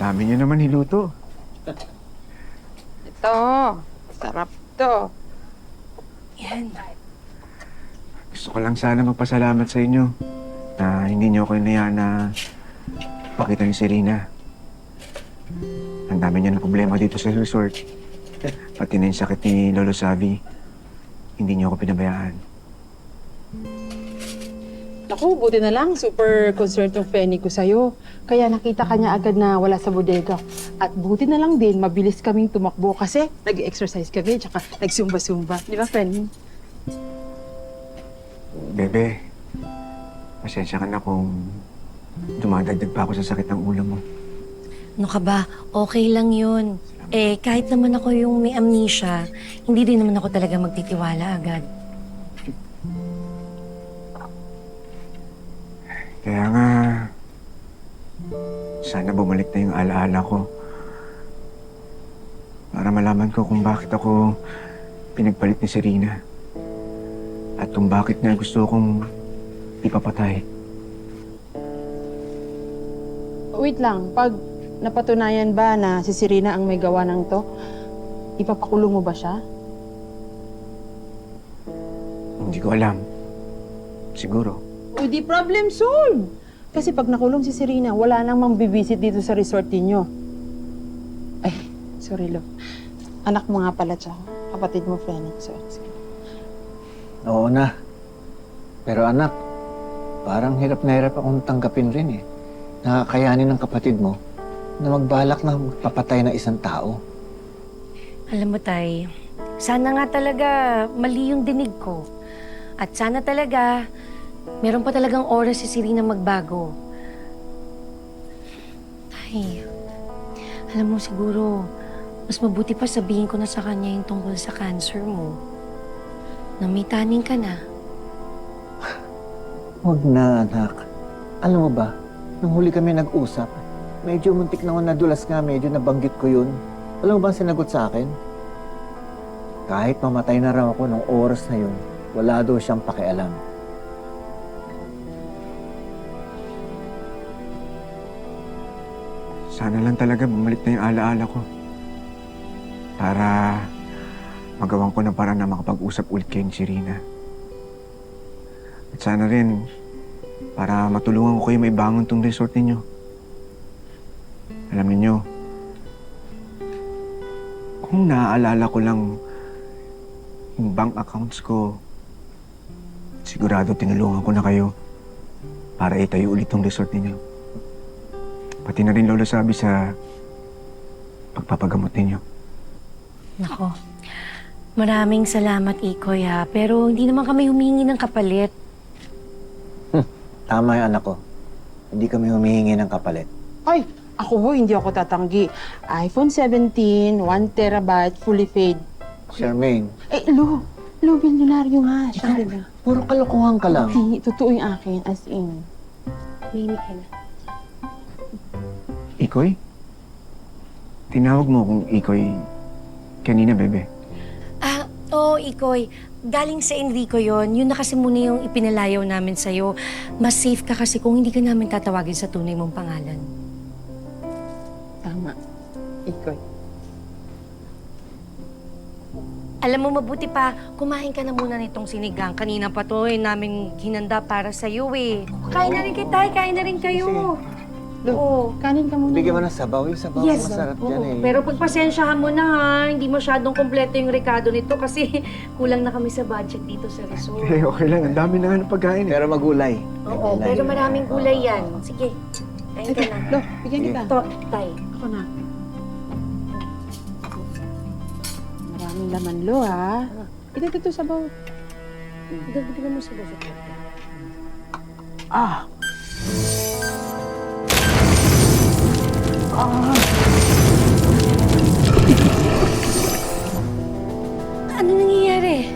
dami niyo naman niluto. Ito, sarap to. Yan. Gusto ko lang sana magpasalamat sa inyo na hindi niyo ako inayaan na pakita niyo si Rina. Ang dami niya ng problema dito sa resort. Pati na yung sakit ni Lolo Savi, hindi niyo ako pinabayaan. Naku, buti na lang. Super concerned yung Penny ko sa'yo. Kaya nakita ka niya agad na wala sa bodega. At buti na lang din, mabilis kaming tumakbo kasi nag-exercise kami tsaka nagsumba-sumba. Di ba, Penny? Bebe, pasensya ka na kung dumadagdag pa ako sa sakit ng ulo mo. Ano ka ba? Okay lang yun. Eh, kahit naman ako yung may amnesia, hindi din naman ako talaga magtitiwala agad. Kaya nga, sana bumalik na yung alaala ko. Para malaman ko kung bakit ako pinagpalit ni Serena. At kung bakit niya gusto kong ipapatay. Wait lang, pag napatunayan ba na si Serena ang may gawa ng to, ipapakulong mo ba siya? Hindi ko alam. Siguro. O di problem solved! Kasi pag nakulong si Serena, wala nang mambibisit dito sa resort ninyo. Ay, sorry, Lo. Anak mo nga pala siya. Kapatid mo, Penny. Sorry. Oo na. Pero anak, parang hirap na hirap akong tanggapin rin eh. Nakakayanin ng kapatid mo na magbalak na magpapatay ng isang tao. Alam mo, Tay, sana nga talaga mali yung dinig ko. At sana talaga meron pa talagang oras si Serena magbago. Tay, alam mo siguro, mas mabuti pa sabihin ko na sa kanya yung tungkol sa cancer mo. Na may taning ka na. Huwag na, anak. Alam mo ba, nung huli kami nag-usap, medyo muntik na ako nadulas nga, medyo nabanggit ko yun. Alam mo ba ang sinagot sa akin? Kahit mamatay na raw ako nung oras na yun, wala daw siyang pakialam. Sana lang talaga bumalik na yung alaala ko. Para magawan ko ng paraan na makapag-usap ulit kayo ni Serena. At sana rin, para matulungan ko kayo maibangon tong resort ninyo. Alam niyo, kung naaalala ko lang yung bank accounts ko, sigurado tinulungan ko na kayo para itayo ulit tong resort ninyo. Pati na rin Lola Sabi sa pagpapagamot ninyo. Nako, maraming salamat, Ikoy, ha. Pero hindi naman kami humingi ng kapalit. Tama yung anak ko. Hindi kami humihingi ng kapalit. Ay, ako ho, hindi ako tatanggi. iPhone 17, 1 terabyte, fully paid. Charmaine, Eh, Lo, bilyonaryo nga. Siya, diba? puro kalokohan ka lang. Hindi, totoo yung akin, as in. Mimi ka na. Ikoy? Tinawag mo kung Ikoy kanina, bebe. Oo, Ikoy. Galing sa Enrico yon. Yun na kasi muna yung ipinalayaw namin sa'yo. Mas safe ka kasi kung hindi ka namin tatawagin sa tunay mong pangalan. Tama. Ikoy. Alam mo, mabuti pa, kumain ka na muna nitong sinigang. Kanina pa to namin hinanda para sa'yo eh. Kain na rin kayo, Tay. Kain na rin kayo. Lo, Oo. kanin ka muna. Bigyan mo ng sabaw. Yung sabaw Yes. masarap Oo. yan eh. Pero pagpasensyahan mo na ha, hindi masyadong kompleto yung rekado nito kasi kulang na kami sa budget dito sa resort. Eh, okay lang. Ang dami na nga ng pagkain eh. Pero magulay. Oo, pero maraming gulay yan. Sige, kain ka na. Lo, bigyan kita. Ito, Tay. Ako na. Maraming laman, Lo, ha? Ito sa bawat. Dagdagan mo sa basot. Ah! Ano nangyayari?